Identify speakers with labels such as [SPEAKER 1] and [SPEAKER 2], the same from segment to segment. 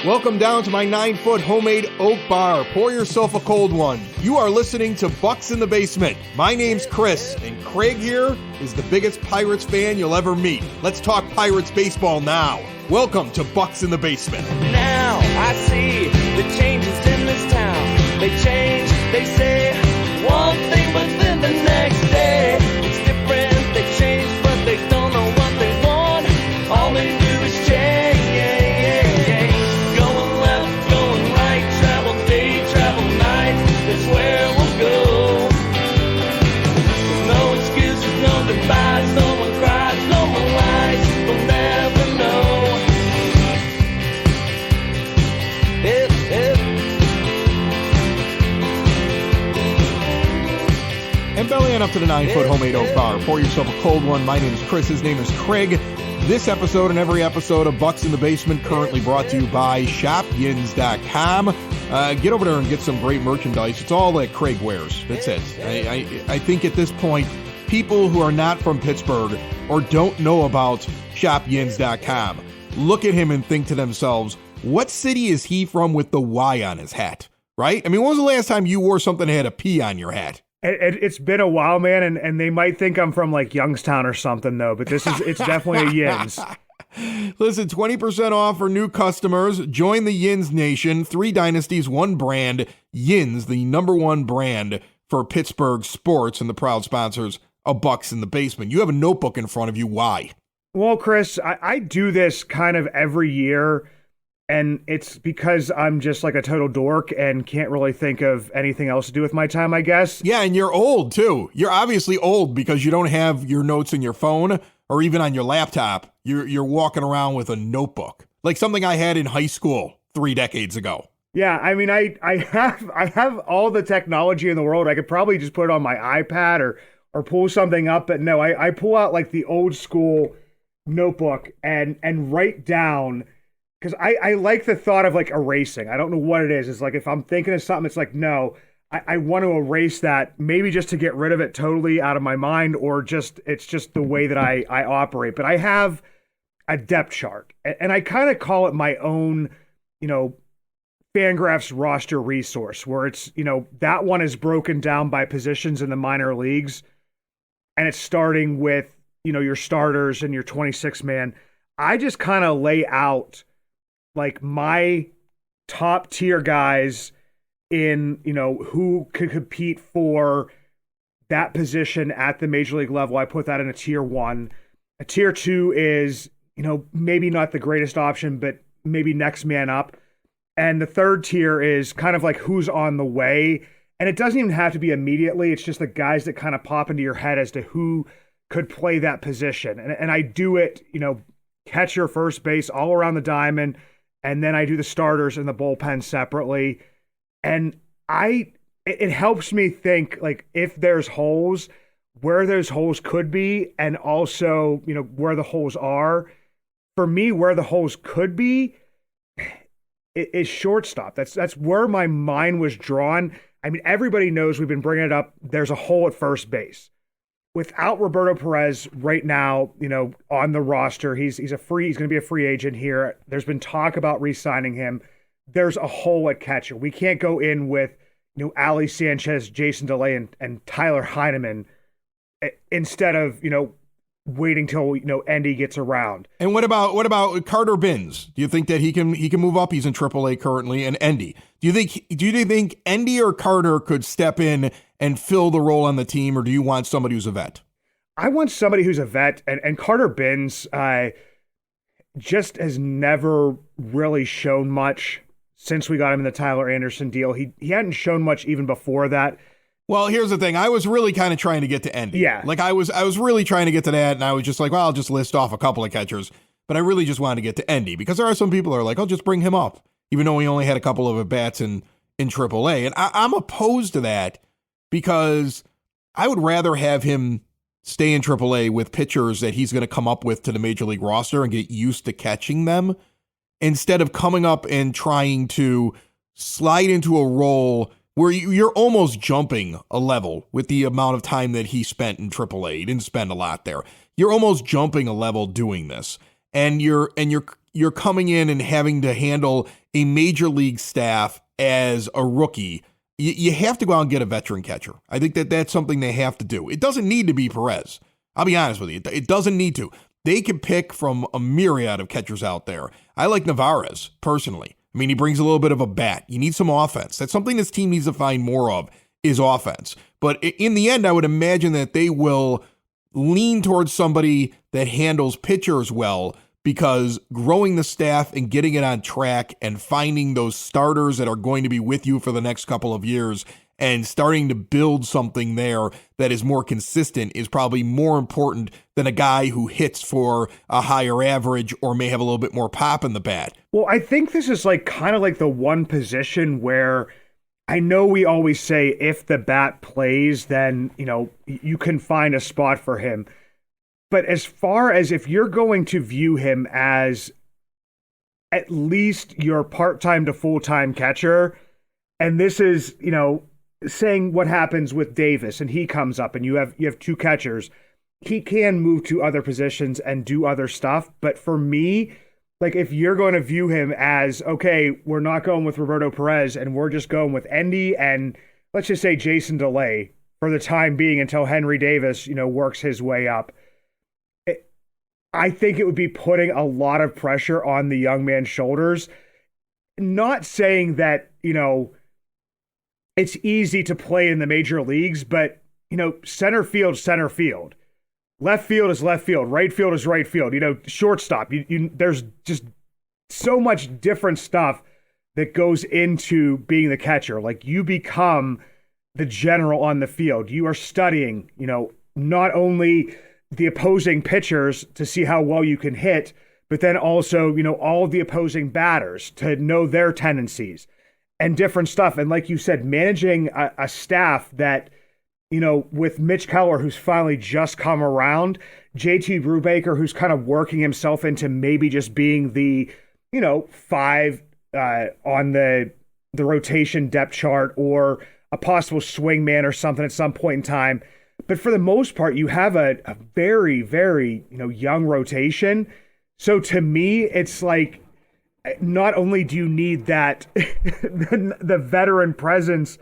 [SPEAKER 1] Welcome down to my 9-foot homemade oak bar. Pour yourself a cold one. You are listening to Bucs in the Basement. My name's Chris, and Craig here is the biggest Pirates fan you'll ever meet. Let's talk Pirates baseball now. Welcome to Bucs in the Basement.
[SPEAKER 2] Now I see the changes in this town. They change, they say one thing, but then the next day it's different. They change, but they don't know what they want. All they do is change. Going left, going right, travel day, travel night. That's where we'll go. No excuses, no goodbyes, no one cries, no one lies. We'll never know.
[SPEAKER 1] And belly on up to the 9-foot homemade oak bar. Pour yourself a cold one. My name is Chris. His name is Craig. This episode and every episode of Bucs in the Basement currently brought to you by shopyins.com. Get over there and get some great merchandise. It's all that Craig wears. That's it. I think at this point, people who are not from Pittsburgh or don't know about shopyins.com look at him and think to themselves, what city is he from with the Y on his hat? Right? I mean, when was the last time you wore something that had a P on your hat?
[SPEAKER 3] It's been a while, man, and they might think I'm from like Youngstown or something, though. But it's definitely a Yins.
[SPEAKER 1] Listen, 20% off for new customers. Join the Yins Nation. 3 dynasties, 1 brand. Yins, the #1 brand for Pittsburgh sports, and the proud sponsors of Bucs in the Basement. You have a notebook in front of you. Why?
[SPEAKER 3] Well, Chris, I do this kind of every year. And it's because I'm just like a total dork and can't really think of anything else to do with my time, I guess.
[SPEAKER 1] Yeah, and you're old, too. You're obviously old because you don't have your notes in your phone or even on your laptop. You're walking around with a notebook, like something I had in high school 3 decades ago.
[SPEAKER 3] Yeah, I mean, I have all the technology in the world. I could probably just put it on my iPad or pull something up. But no, I pull out like the old school notebook and write down. Because I like the thought of like erasing. I don't know what it is. It's like if I'm thinking of something, it's like, no, I want to erase that, maybe just to get rid of it totally out of my mind, or just it's just the way that I operate. But I have a depth chart, and I kind of call it my own, Fangraphs roster resource, where it's, that one is broken down by positions in the minor leagues, and it's starting with, your starters and your 26-man. I just kind of lay out like my top tier guys in, who could compete for that position at the major league level. I put that in a tier 1. A tier 2 is, maybe not the greatest option, but maybe next man up. And the third tier is kind of like who's on the way. And it doesn't even have to be immediately. It's just the guys that kind of pop into your head as to who could play that position. And I do it, catcher, first base, all around the diamond. And then I do the starters and the bullpen separately. And it helps me think, like, if there's holes, where those holes could be, and also, where the holes are. For me, where the holes could be is shortstop. That's where my mind was drawn. I mean, everybody knows, we've been bringing it up, there's a hole at first base. Without Roberto Perez right now, on the roster, he's going to be a free agent here. There's been talk about re-signing him. There's a hole at catcher. We can't go in with, Ali Sanchez, Jason DeLay, and Tyler Heineman instead of, waiting till, Endy gets around.
[SPEAKER 1] And what about Carter Binns? Do you think that he can move up? He's in AAA currently, and Endy. Do you think Endy or Carter could step in and fill the role on the team, or do you want somebody who's a vet?
[SPEAKER 3] I want somebody who's a vet, and Carter Binns just has never really shown much since we got him in the Tyler Anderson deal. He hadn't shown much even before that.
[SPEAKER 1] Well, here's the thing. I was really kind of trying to get to Endy.
[SPEAKER 3] Yeah.
[SPEAKER 1] Like I was really trying to get to that, and I was just like, well, I'll just list off a couple of catchers. But I really just wanted to get to Endy because there are some people who are like, I'll just bring him up, even though he only had a couple of at-bats in AAA. And I'm opposed to that because I would rather have him stay in AAA with pitchers that he's going to come up with to the major league roster and get used to catching them, instead of coming up and trying to slide into a role where you're almost jumping a level with the amount of time that he spent in AAA. He didn't spend a lot there. You're almost jumping a level doing this. And you're you're coming in and having to handle a major league staff as a rookie, you have to go out and get a veteran catcher. I think that's something they have to do. It doesn't need to be Perez. I'll be honest with you. It doesn't need to. They can pick from a myriad of catchers out there. I like Navarez, personally. I mean, he brings a little bit of a bat. You need some offense. That's something this team needs to find more of, is offense. But in the end, I would imagine that they will lean towards somebody that handles pitchers well, because growing the staff and getting it on track and finding those starters that are going to be with you for the next couple of years and starting to build something there that is more consistent is probably more important than a guy who hits for a higher average or may have a little bit more pop in the bat.
[SPEAKER 3] Well, I think this is like kind of like the one position where I know we always say if the bat plays, then, you can find a spot for him. But as far as if you're going to view him as at least your part-time to full-time catcher, and this is, saying what happens with Davis and he comes up and you have two catchers, he can move to other positions and do other stuff. But for me, like if you're going to view him as, okay, we're not going with Roberto Perez and we're just going with Endy and let's just say Jason DeLay for the time being until Henry Davis, works his way up. I think it would be putting a lot of pressure on the young man's shoulders. Not saying that, it's easy to play in the major leagues, but, center field. Left field is left field. Right field is right field. Shortstop. There's just so much different stuff that goes into being the catcher. Like you become the general on the field. You are studying, not only the opposing pitchers to see how well you can hit, but then also, all of the opposing batters to know their tendencies and different stuff. And like you said, managing a staff that, with Mitch Keller, who's finally just come around, JT Brubaker, who's kind of working himself into maybe just being the, 5 on the rotation depth chart or a possible swing man or something at some point in time. But for the most part, you have a very, very, young rotation. So to me, it's like, not only do you need that, the veteran presence,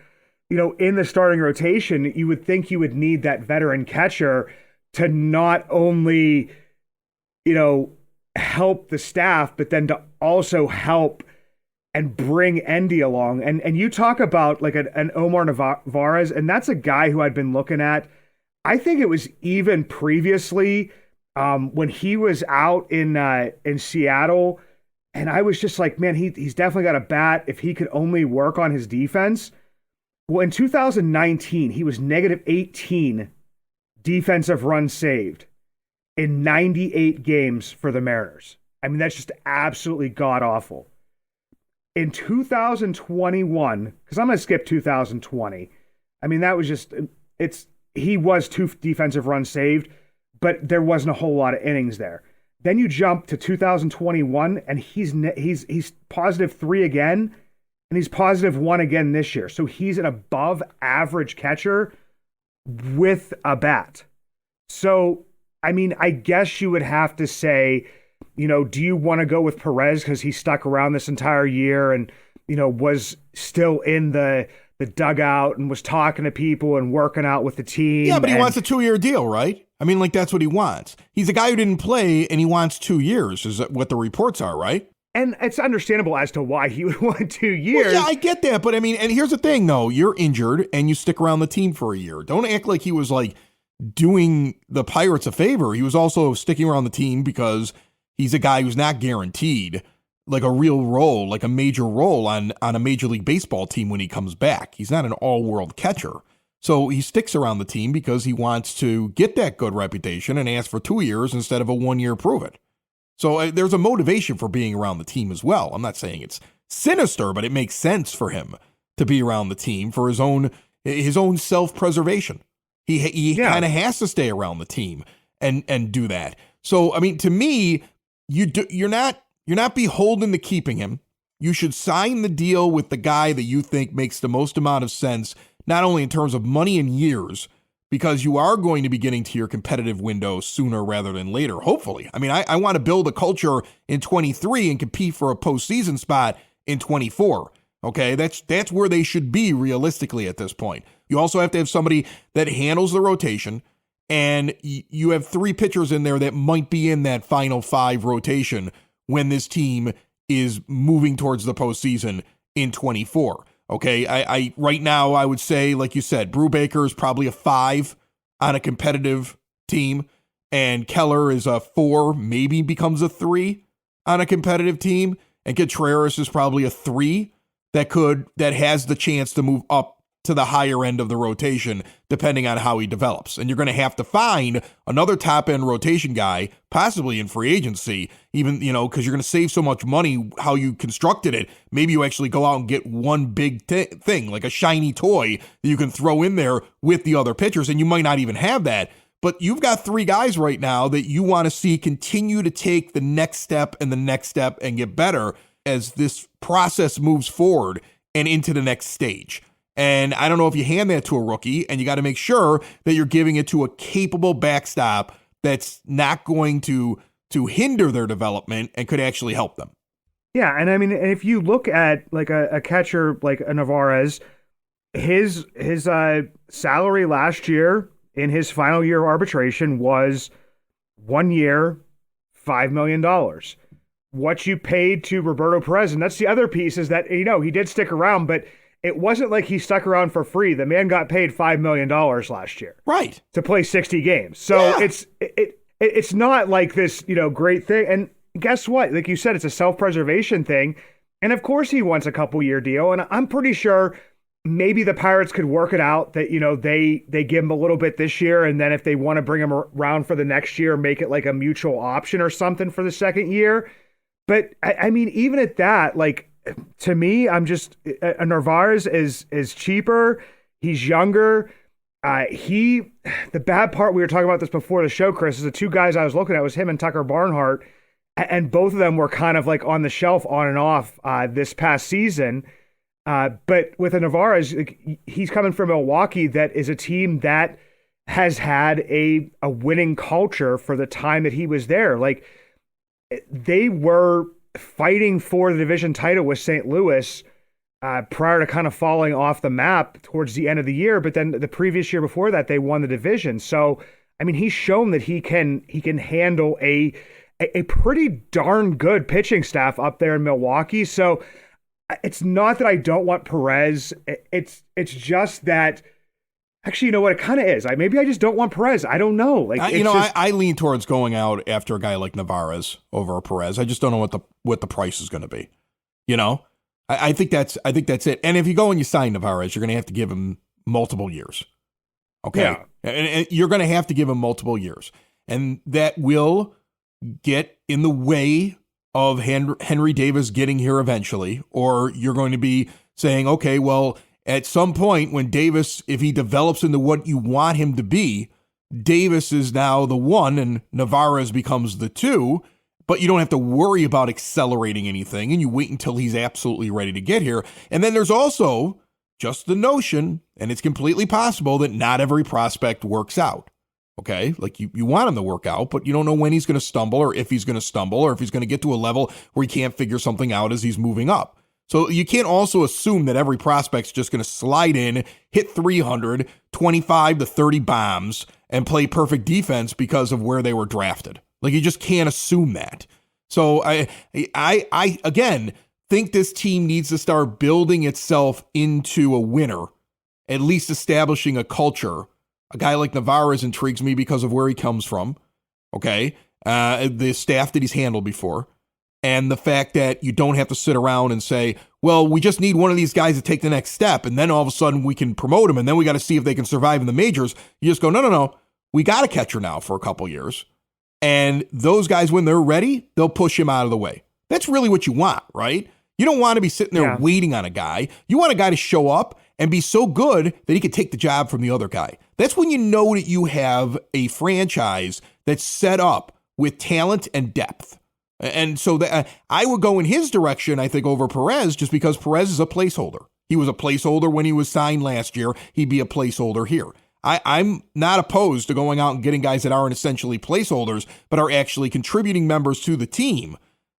[SPEAKER 3] in the starting rotation, you would think you would need that veteran catcher to not only, help the staff, but then to also help and bring Endy along. And you talk about like an Omar Narvaez, and that's a guy who I'd been looking at. I think it was even previously when he was out in Seattle, and I was just like, man, he's definitely got a bat if he could only work on his defense. Well, in 2019, he was negative 18 defensive runs saved in 98 games for the Mariners. I mean, that's just absolutely god-awful. In 2021, because I'm going to skip 2020, I mean, that was just, he was 2 defensive runs saved, but there wasn't a whole lot of innings there. Then you jump to 2021, and he's positive 3 again, and he's positive 1 again this year. So he's an above average catcher with a bat. So, I mean, I guess you would have to say, do you want to go with Perez because he stuck around this entire year and, was still in the dugout and was talking to people and working out with the team?
[SPEAKER 1] Yeah, but he wants a 2-year deal, right? I mean, like, that's what he wants. He's a guy who didn't play, and he wants 2 years, is what the reports are, right?
[SPEAKER 3] And it's understandable as to why he would want 2 years.
[SPEAKER 1] Well, yeah, I get that. But, I mean, and here's the thing, though. You're injured, and you stick around the team for a year. Don't act like he was, like, doing the Pirates a favor. He was also sticking around the team because he's a guy who's not guaranteed like a real role, like a major role on a Major League Baseball team when he comes back. He's not an all-world catcher. So he sticks around the team because he wants to get that good reputation and ask for 2 years instead of a 1-year prove it. So there's a motivation for being around the team as well. I'm not saying it's sinister, but it makes sense for him to be around the team for his own self-preservation. He kind of has to stay around the team and do that. So, I mean, to me, you're not beholden to keeping him. You should sign the deal with the guy that you think makes the most amount of sense, not only in terms of money and years, because you are going to be getting to your competitive window sooner rather than later, hopefully. I mean, I want to build a culture in 23 and compete for a postseason spot in 24. Okay, that's where they should be realistically at this point. You also have to have somebody that handles the rotation, and you have 3 pitchers in there that might be in that final 5 rotation when this team is moving towards the postseason in 24. Okay, I right now I would say, like you said, Brubaker is probably a 5 on a competitive team, and Keller is a 4, maybe becomes a 3 on a competitive team, and Contreras is probably a 3 that has the chance to move up to the higher end of the rotation, depending on how he develops. And you're going to have to find another top-end rotation guy, possibly in free agency, even, because you're going to save so much money how you constructed it. Maybe you actually go out and get one big thing, like a shiny toy that you can throw in there with the other pitchers, and you might not even have that. But you've got 3 guys right now that you want to see continue to take the next step and the next step and get better as this process moves forward and into the next stage. And I don't know if you hand that to a rookie, and you got to make sure that you're giving it to a capable backstop that's not going to hinder their development and could actually help them.
[SPEAKER 3] Yeah, and I mean, if you look at like a catcher like a Narvaez, his salary last year in his final year of arbitration was 1 year, $5 million. What you paid to Roberto Perez, and that's the other piece, is that, he did stick around, but it wasn't like he stuck around for free. The man got paid $5 million last year.
[SPEAKER 1] Right.
[SPEAKER 3] To play 60 games. So it's not like this, great thing. And guess what? Like you said, it's a self-preservation thing. And of course he wants a couple-year deal. And I'm pretty sure maybe the Pirates could work it out that, they give him a little bit this year, and then if they want to bring him around for the next year, make it like a mutual option or something for the second year. But I mean, even at that, like, to me, I'm just, Narvaez is cheaper. He's younger. The bad part, we were talking about this before the show, Chris, is the 2 guys I was looking at was him and Tucker Barnhart. And both of them were kind of like on the shelf on and off this past season. But with a Narvaez, he's coming from Milwaukee, that is a team that has had a winning culture for the time that he was there. Like, they were fighting for the division title with St. Louis prior to kind of falling off the map towards the end of the year. But then the previous year before that, they won the division. So, I mean, he's shown that he can handle a pretty darn good pitching staff up there in Milwaukee. So it's not that I don't want Perez. It's just that, actually, you know what? It kind of is. Maybe I just don't want Perez. I don't know. Like,
[SPEAKER 1] I lean towards going out after a guy like Narvaez over Perez. I just don't know what the price is going to be. I think that's it. And if you go and you sign Narvaez, you're going to have to give him multiple years. Okay,
[SPEAKER 3] yeah.
[SPEAKER 1] And you're going to have to give him multiple years, and that will get in the way of Henry Davis getting here eventually. Or you're going to be saying, okay, well, at some point when Davis, if he develops into what you want him to be, Davis is now the 1 and Narvaez becomes the 2, but you don't have to worry about accelerating anything, and you wait until he's absolutely ready to get here. And then there's also just the notion, and it's completely possible, that not every prospect works out. Okay, like you want him to work out, but you don't know when he's going to stumble, or if he's going to stumble, or if he's going to get to a level where he can't figure something out as he's moving up. So you can't also assume that every prospect's just going to slide in, hit 300, 25 to 30 bombs, and play perfect defense because of where they were drafted. Like, you just can't assume that. So I again think this team needs to start building itself into a winner, at least establishing a culture. A guy like Narvaez intrigues me because of where he comes from. Okay, the staff that he's handled before. And the fact that you don't have to sit around and say, well, we just need one of these guys to take the next step, and then all of a sudden we can promote them, and then we got to see if they can survive in the majors. You just go, no. We got a catcher now for a couple years. And those guys, when they're ready, they'll push him out of the way. That's really what you want, right? You don't want to be sitting there waiting on a guy. You want a guy to show up and be so good that he can take the job from the other guy. That's when you know that you have a franchise that's set up with talent and depth. And so I would go in his direction, I think, over Perez, just because Perez is a placeholder. He was a placeholder when he was signed last year. He'd be a placeholder here. I'm not opposed to going out and getting guys that aren't essentially placeholders, but are actually contributing members to the team,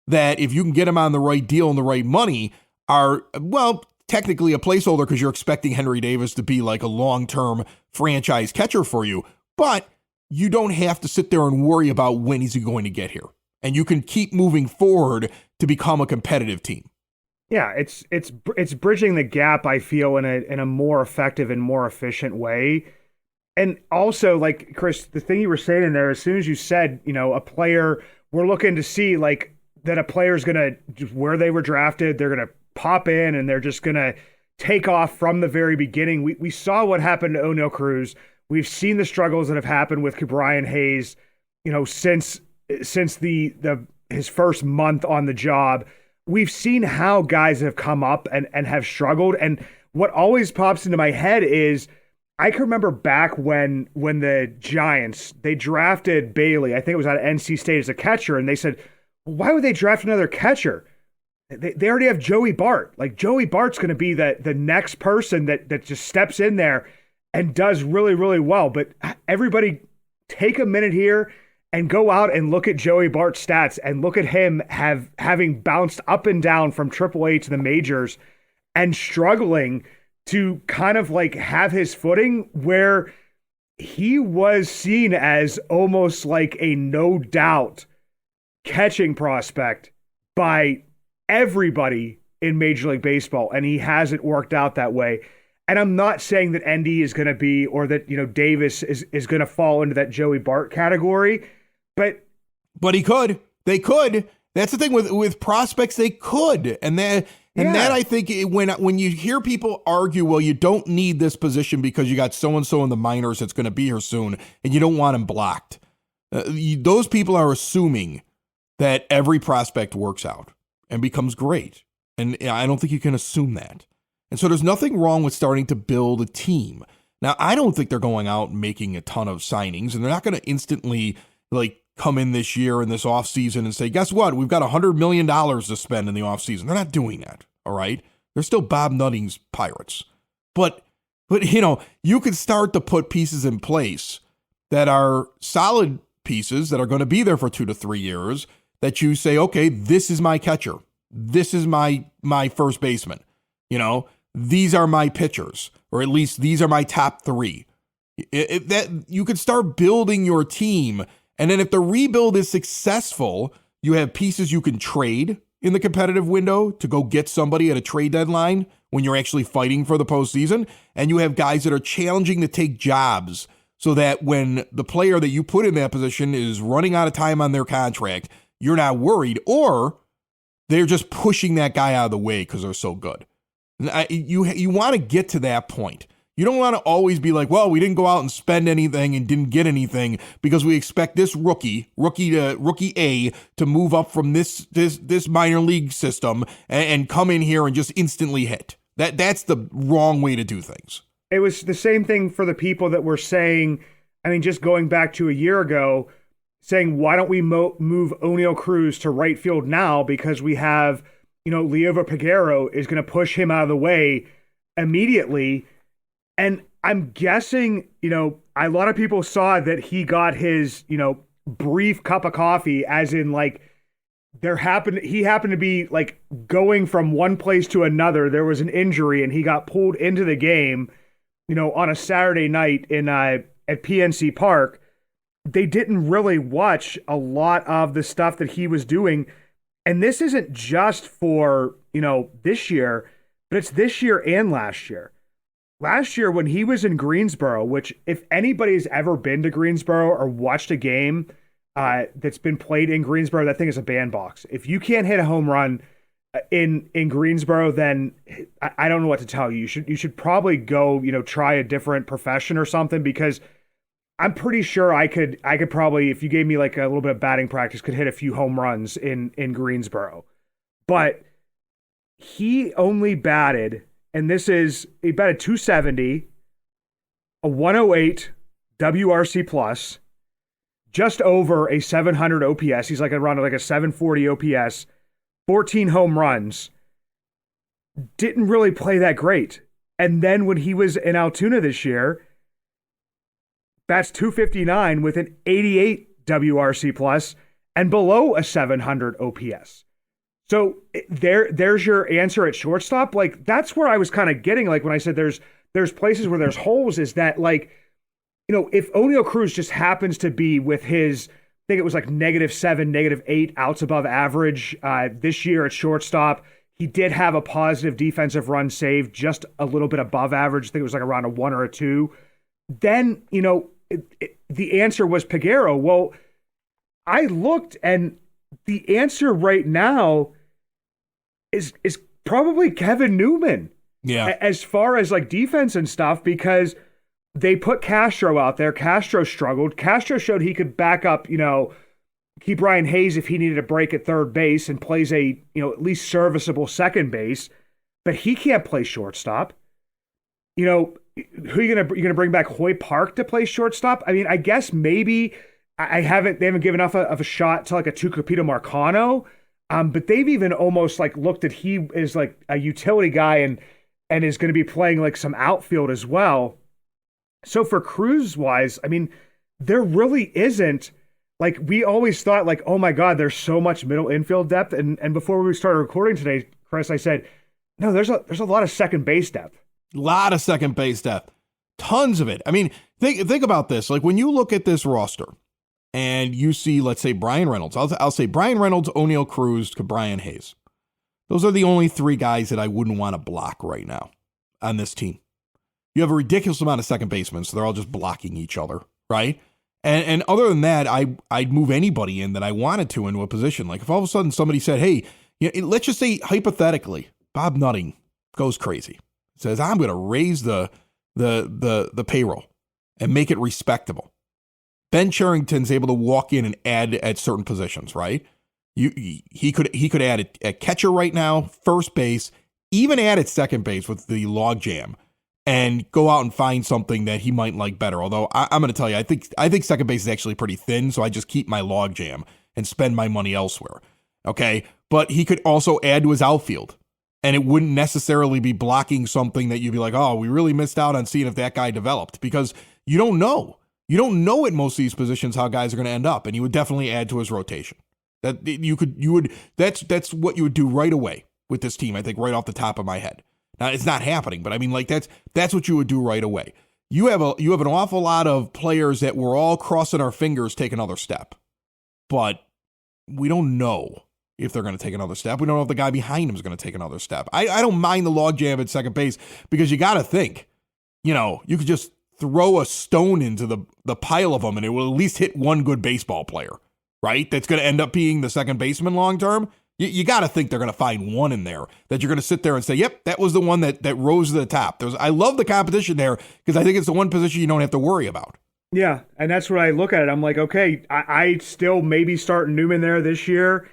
[SPEAKER 1] that if you can get them on the right deal and the right money, are, well, technically a placeholder because you're expecting Henry Davis to be like a long-term franchise catcher for you, but you don't have to sit there and worry about when he's going to get here. And you can keep moving forward to become a competitive team.
[SPEAKER 3] Yeah, it's bridging the gap, I feel, in a more effective and more efficient way. And also, like, Chris, the thing you were saying in there, as soon as you said, a player, we're looking to see like that a player's gonna, where they were drafted, they're gonna pop in and they're just gonna take off from the very beginning. We saw what happened to O'Neal Cruz. We've seen the struggles that have happened with Brian Hayes, since his first month on the job. We've seen how guys have come up and have struggled. And what always pops into my head is, I can remember back when the Giants, they drafted Bailey, I think it was out of NC State, as a catcher, and they said, well, why would they draft another catcher? They already have Joey Bart. Like, Joey Bart's going to be the next person that just steps in there and does really, really well. But everybody take a minute here and go out and look at Joey Bart's stats and look at him having bounced up and down from AAA to the majors and struggling to kind of like have his footing, where he was seen as almost like a no doubt catching prospect by everybody in Major League Baseball, and he hasn't worked out that way. And I'm not saying that ND is going to be, or that, Davis is going to fall into that Joey Bart category, but
[SPEAKER 1] he could. They could. That's the thing with prospects, they could. And that I think when you hear people argue, well, you don't need this position because you got so-and-so in the minors that's going to be here soon and you don't want him blocked. Those people are assuming that every prospect works out and becomes great. And I don't think you can assume that. And so there's nothing wrong with starting to build a team. Now, I don't think they're going out and making a ton of signings, and they're not going to instantly come in this year in this offseason and say, guess what? We've got $100 million to spend in the offseason. They're not doing that. All right. They're still Bob Nutting's Pirates. But you could start to put pieces in place that are solid pieces that are going to be there for 2 to 3 years, that you say, okay, this is my catcher. This is my first baseman. These are my pitchers, or at least these are my top 3. That you could start building your team. And then if the rebuild is successful, you have pieces you can trade in the competitive window to go get somebody at a trade deadline when you're actually fighting for the postseason. And you have guys that are challenging to take jobs so that when the player that you put in that position is running out of time on their contract, you're not worried, or they're just pushing that guy out of the way because they're so good. You want to get to that point. You don't want to always be like, well, we didn't go out and spend anything and didn't get anything because we expect this rookie A to move up from this minor league system and come in here and just instantly hit. That's the wrong way to do things.
[SPEAKER 3] It was the same thing for the people that were saying, just going back to a year ago, saying, why don't we move O'Neal Cruz to right field now? Because we have, Liover Peguero is going to push him out of the way immediately. And I'm guessing, a lot of people saw that he got his, brief cup of coffee, as in he happened to be going from one place to another. There was an injury and he got pulled into the game, on a Saturday night at PNC Park. They didn't really watch a lot of the stuff that he was doing. And this isn't just for, this year, but it's this year and last year. Last year, when he was in Greensboro, which if anybody's ever been to Greensboro or watched a game that's been played in Greensboro, that thing is a bandbox. If you can't hit a home run in Greensboro, then I don't know what to tell you. You should probably go, try a different profession or something, because I'm pretty sure I could probably, if you gave me a little bit of batting practice, could hit a few home runs in Greensboro. But he only batted, and he batted 270, a 108 WRC plus, just over a 700 OPS. He's around a 740 OPS, 14 home runs. Didn't really play that great. And then when he was in Altoona this year, bats 259 with an 88 WRC plus and below a 700 OPS. So there's your answer at shortstop. Like, that's where I was kind of getting, like, when I said there's places where there's holes, is that, like, you know, if Oneil Cruz just happens to be with his, I think it was like -7, -8 outs above average this year at shortstop. He did have a positive defensive run saved, just a little bit above average. I think it was like around a 1 or a 2. Then, you know, the answer was Peguero. Well, I looked, and the answer right now is probably Kevin Newman.
[SPEAKER 1] Yeah.
[SPEAKER 3] As far as like defense and stuff, because they put Castro out there. Castro struggled. Castro showed he could back up, you know, keep Ryan Hayes if he needed a break at third base, and plays a, you know, at least serviceable second base, but he can't play shortstop. You know, who are you gonna bring back Hoy Park to play shortstop? I mean, I guess maybe they haven't given enough of a shot to like a Tucupita Marcano, but they've even almost like looked at he is like a utility guy and is going to be playing like some outfield as well. So for Cruz wise, I mean, there really isn't, like, we always thought like, oh my God, there's so much middle infield depth. And before we started recording today, Chris, I said, no, there's a lot of second base depth.
[SPEAKER 1] A lot of second base depth. Tons of it. I mean, think about this. Like, when you look at this roster and you see, let's say, Brian Reynolds, I'll say Brian Reynolds, Oneil Cruz, Brian Hayes. Those are the only 3 guys that I wouldn't want to block right now on this team. You have a ridiculous amount of second basemen, so they're all just blocking each other, right? And other than that, I'd move anybody in that I wanted to into a position. Like, if all of a sudden somebody said, hey, you know, let's just say hypothetically, Bob Nutting goes crazy, says, I'm going to raise the payroll and make it respectable. Ben Cherington's able to walk in and add at certain positions, right? He could add a catcher right now, first base, even add at second base with the log jam, and go out and find something that he might like better. Although I'm going to tell you, I think second base is actually pretty thin, so I just keep my log jam and spend my money elsewhere. Okay, but he could also add to his outfield, and it wouldn't necessarily be blocking something that you'd be like, oh, we really missed out on seeing if that guy developed, because you don't know. You don't know at most of these positions how guys are going to end up, and you would definitely add to his rotation. That's what you would do right away with this team, I think, right off the top of my head. Now, it's not happening, but I mean, like, that's what you would do right away. You have an awful lot of players that we're all crossing our fingers take another step, but we don't know if they're going to take another step. We don't know if the guy behind him is going to take another step. I don't mind the logjam at second base, because you got to think, you know, you could just throw a stone into the pile of them and it will at least hit one good baseball player, right? That's going to end up being the second baseman long term. You got to think they're going to find one in there that you're going to sit there and say, yep, that was the one that rose to the top. I love the competition there, because I think it's the one position you don't have to worry about.
[SPEAKER 3] Yeah, and that's what I look at it. I'm like, okay, I still maybe start Newman there this year.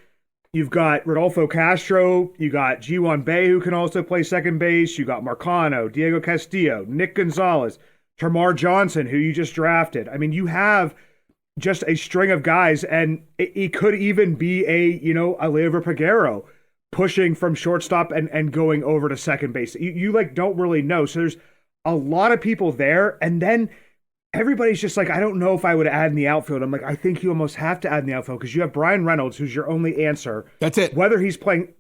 [SPEAKER 3] You've got Rodolfo Castro. You got G1 Bay, who can also play second base. You got Marcano, Diego Castillo, Nick Gonzalez, Termar Johnson, who you just drafted. I mean, you have just a string of guys, and it could even be a Liover Peguero pushing from shortstop and going over to second base. You like don't really know. So there's a lot of people there, and then everybody's just like, I don't know if I would add in the outfield. I'm like, I think you almost have to add in the outfield, because you have Brian Reynolds, who's your only answer.
[SPEAKER 1] That's it.
[SPEAKER 3] Whether he's playing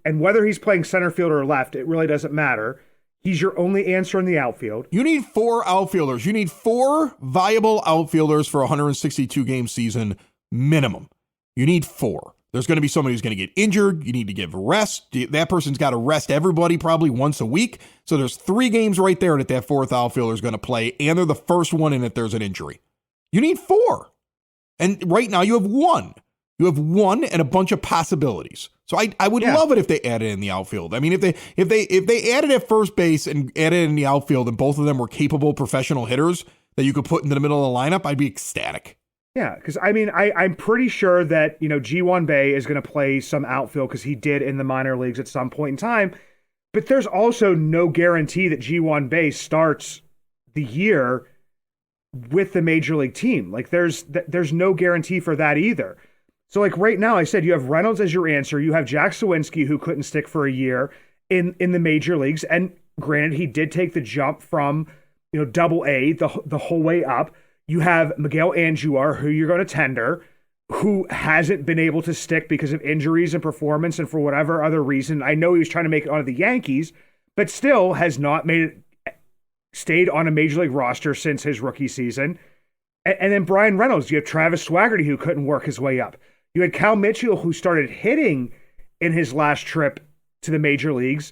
[SPEAKER 3] center field or left, it really doesn't matter. He's your only answer in the outfield.
[SPEAKER 1] You need 4 outfielders. You need 4 viable outfielders for a 162-game season minimum. You need 4. There's going to be somebody who's going to get injured. You need to give rest. That person's got to rest everybody probably once a week. So there's 3 games right there that 4th outfielder is going to play, and they're the first one in if there's an injury. You need 4. And right now you have 1. You have 1 and a bunch of possibilities. So I would love it if they added in the outfield. I mean, if they added at first base and added in the outfield, and both of them were capable professional hitters that you could put into the middle of the lineup, I'd be ecstatic.
[SPEAKER 3] Yeah, because I mean, I'm pretty sure that, G1 Bay is going to play some outfield, because he did in the minor leagues at some point in time. But there's also no guarantee that G1 Bay starts the year with the major league team. Like, there's no guarantee for that either. So, like, right now, I said you have Reynolds as your answer. You have Jack Sawinski, who couldn't stick for a year in the major leagues. And granted, he did take the jump from, Double-A the whole way up. You have Miguel Andujar, who you're going to tender, who hasn't been able to stick because of injuries and performance and for whatever other reason. I know he was trying to make it onto the Yankees, but still has not stayed on a major league roster since his rookie season. And then Brian Reynolds, you have Travis Swaggerty, who couldn't work his way up. You had Cal Mitchell, who started hitting in his last trip to the major leagues,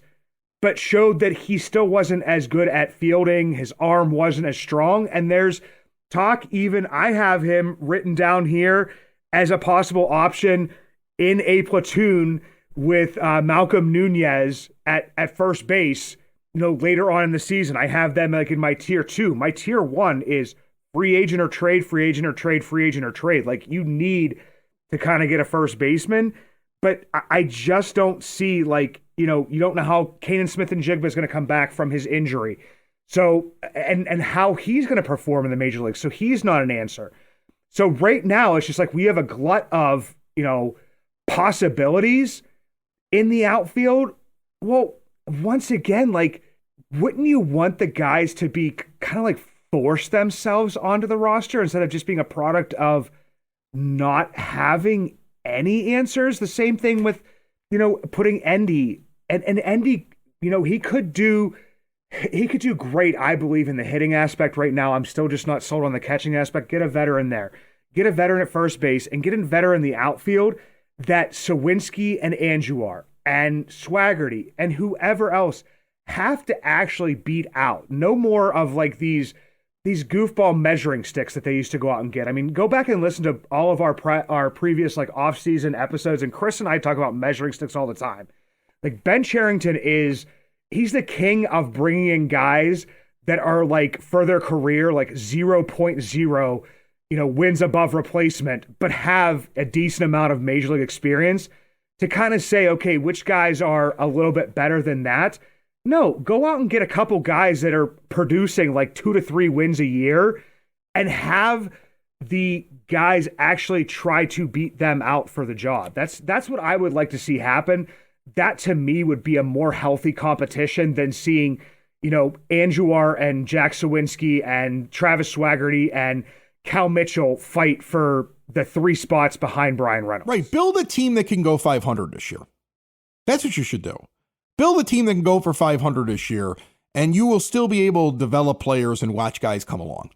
[SPEAKER 3] but showed that he still wasn't as good at fielding. His arm wasn't as strong. And there's talk, even I have him written down here as a possible option in a platoon with Malcolm Nunez at first base, later on in the season. I have them like in my tier 2. My tier 1 is free agent or trade, free agent or trade, free agent or trade. Like, you need to kind of get a first baseman, but I just don't see, like, you don't know how Kanan Smith-Njigba is going to come back from his injury. So, and how he's going to perform in the major leagues. So he's not an answer. So right now, it's just like we have a glut of, possibilities in the outfield. Well, once again, like, wouldn't you want the guys to be kind of like force themselves onto the roster instead of just being a product of not having any answers? The same thing with, putting Endy and Endy, he could do great, I believe, in the hitting aspect right now. I'm still just not sold on the catching aspect. Get a veteran there. Get a veteran at first base and get a veteran in the outfield that Sawinski and Andujar and Swaggerty and whoever else have to actually beat out. No more of like these goofball measuring sticks that they used to go out and get. I mean, go back and listen to all of our previous like off-season episodes, and Chris and I talk about measuring sticks all the time. Like, Ben Cherington he's the king of bringing in guys that are like for their career, like 0.0, wins above replacement, but have a decent amount of major league experience to kind of say, okay, which guys are a little bit better than that. No, go out and get a couple guys that are producing like 2 to 3 wins a year and have the guys actually try to beat them out for the job. That's what I would like to see happen. That to me would be a more healthy competition than seeing, Andujar and Jack Sawinski and Travis Swaggerty and Cal Mitchell fight for the 3 spots behind Brian Reynolds.
[SPEAKER 1] Right. Build a team that can go 500 this year. That's what you should do. Build a team that can go for 500 this year, and you will still be able to develop players and watch guys come along.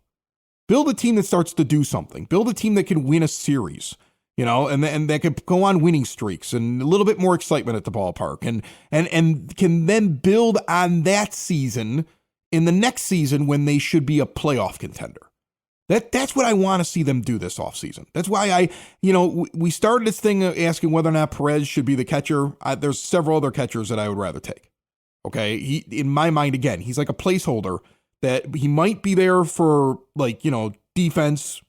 [SPEAKER 1] Build a team that starts to do something. Build a team that can win a series, and that could go on winning streaks and a little bit more excitement at the ballpark, and can then build on that season in the next season when they should be a playoff contender. That's what I want to see them do this offseason. That's why we started this thing asking whether or not Perez should be the catcher. There's several other catchers that I would rather take. Okay. In my mind, again, he's like a placeholder that he might be there for defense,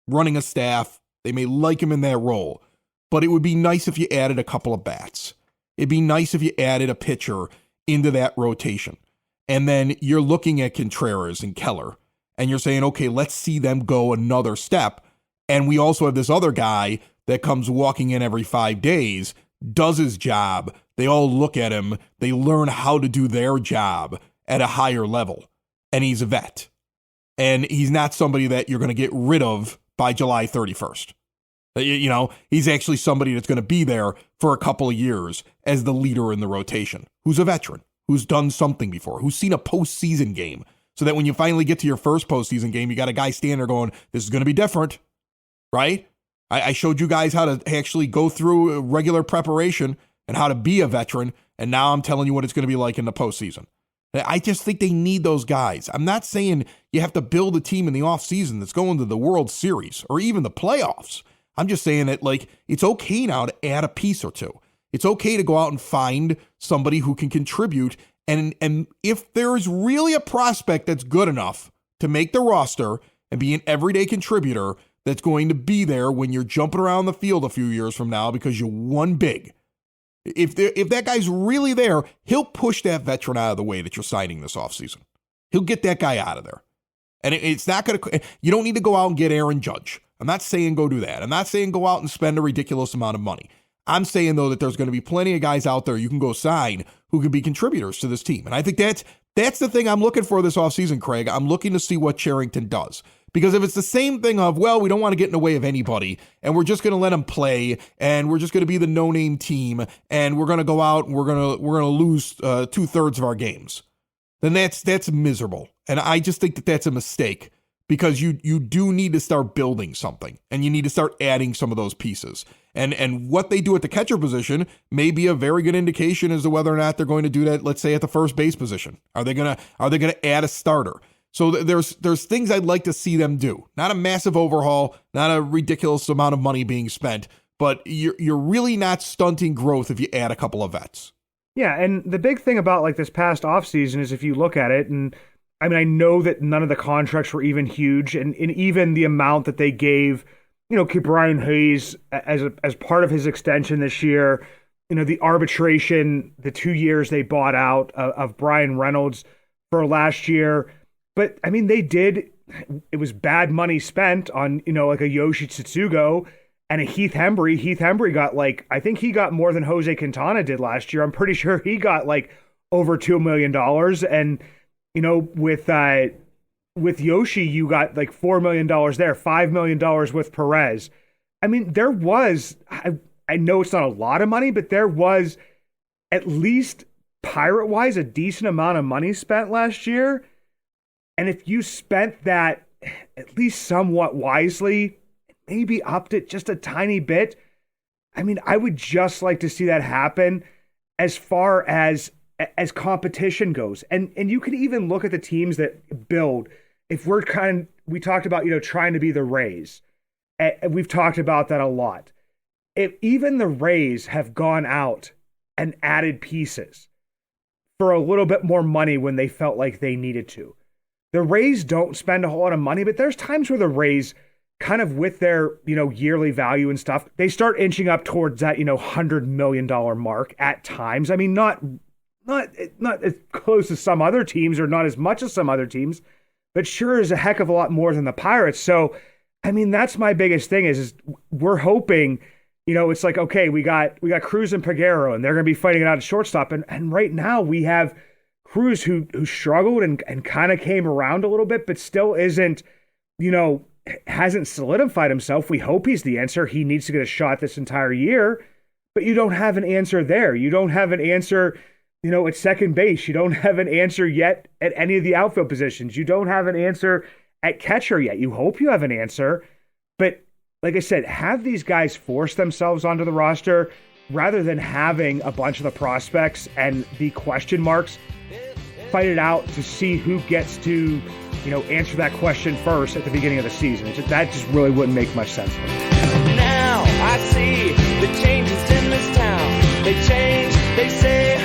[SPEAKER 1] running a staff. They may like him in that role, but it would be nice if you added a couple of bats. It'd be nice if you added a pitcher into that rotation. And then you're looking at Contreras and Keller, and you're saying, okay, let's see them go another step. And we also have this other guy that comes walking in every 5 days, does his job. They all look at him. They learn how to do their job at a higher level. And he's a vet. And he's not somebody that you're going to get rid of by July 31st. He's actually somebody that's going to be there for a couple of years as the leader in the rotation, who's a veteran, who's done something before, who's seen a postseason game. So that when you finally get to your first postseason game, you got a guy standing there going, this is going to be different, right? I showed you guys how to actually go through regular preparation and how to be a veteran, and now I'm telling you what it's going to be like in the postseason. I just think they need those guys. I'm not saying you have to build a team in the offseason that's going to the World Series or even the playoffs. I'm just saying that, it's okay now to add a piece or two. It's okay to go out and find somebody who can contribute. And if there's really a prospect that's good enough to make the roster and be an everyday contributor that's going to be there when you're jumping around the field a few years from now because you won big, if that guy's really there, he'll push that veteran out of the way that you're signing this offseason. He'll get that guy out of there. And it's not going to, you don't need to go out and get Aaron Judge. I'm not saying go do that. I'm not saying go out and spend a ridiculous amount of money. I'm saying, though, that there's going to be plenty of guys out there you can go sign who can be contributors to this team. And I think that's the thing I'm looking for this offseason, Craig. I'm looking to see what Cherington does. Because if it's the same thing of, well, we don't want to get in the way of anybody, and we're just going to let them play, and we're just going to be the no-name team, and we're going to go out and we're going to lose 2/3 of our games, then that's miserable. And I just think that that's a mistake, because you do need to start building something, and you need to start adding some of those pieces. And what they do at the catcher position may be a very good indication as to whether or not they're going to do that, let's say, at the first base position. Are they going to add a starter? So there's things I'd like to see them do. Not a massive overhaul, not a ridiculous amount of money being spent, but you're really not stunting growth if you add a couple of vets.
[SPEAKER 3] Yeah, and the big thing about like this past offseason is if you look at it, and I mean, I know that none of the contracts were even huge, and even the amount that they gave, Brian Hayes as part of his extension this year, the arbitration, the 2 years they bought out of Brian Reynolds for last year. But I mean, it was bad money spent on, like a Yoshi Tsutsugo and a Heath Hembry. Heath Hembry got I think he got more than Jose Quintana did last year. I'm pretty sure he got over $2 million. And, with Yoshi, you got $4 million there, $5 million with Perez. I mean, there was, I know it's not a lot of money, but there was at least Pirate-wise a decent amount of money spent last year. And if you spent that at least somewhat wisely, maybe upped it just a tiny bit, I mean, I would just like to see that happen as far as competition goes. And you can even look at the teams that build. If we talked about, trying to be the Rays. And we've talked about that a lot. If even the Rays have gone out and added pieces for a little bit more money when they felt like they needed to. The Rays don't spend a whole lot of money, but there's times where the Rays kind of with their, yearly value and stuff, they start inching up towards that, $100 million mark at times. I mean, not as close as some other teams or not as much as some other teams, but sure is a heck of a lot more than the Pirates. So, I mean, that's my biggest thing is we're hoping, it's like, okay, we got Cruz and Peguero and they're going to be fighting it out at shortstop. And right now we have Cruz who struggled and kind of came around a little bit, but still isn't, hasn't solidified himself. We hope he's the answer. He needs to get a shot this entire year, but you don't have an answer there. You don't have an answer, at second base. You don't have an answer yet at any of the outfield positions. You don't have an answer at catcher yet. You hope you have an answer, but like I said, have these guys force themselves onto the roster rather than having a bunch of the prospects and the question marks fight it out to see who gets to, answer that question first at the beginning of the season. That just really wouldn't make much sense to me.
[SPEAKER 2] Now I see the changes in this town. They change, they say,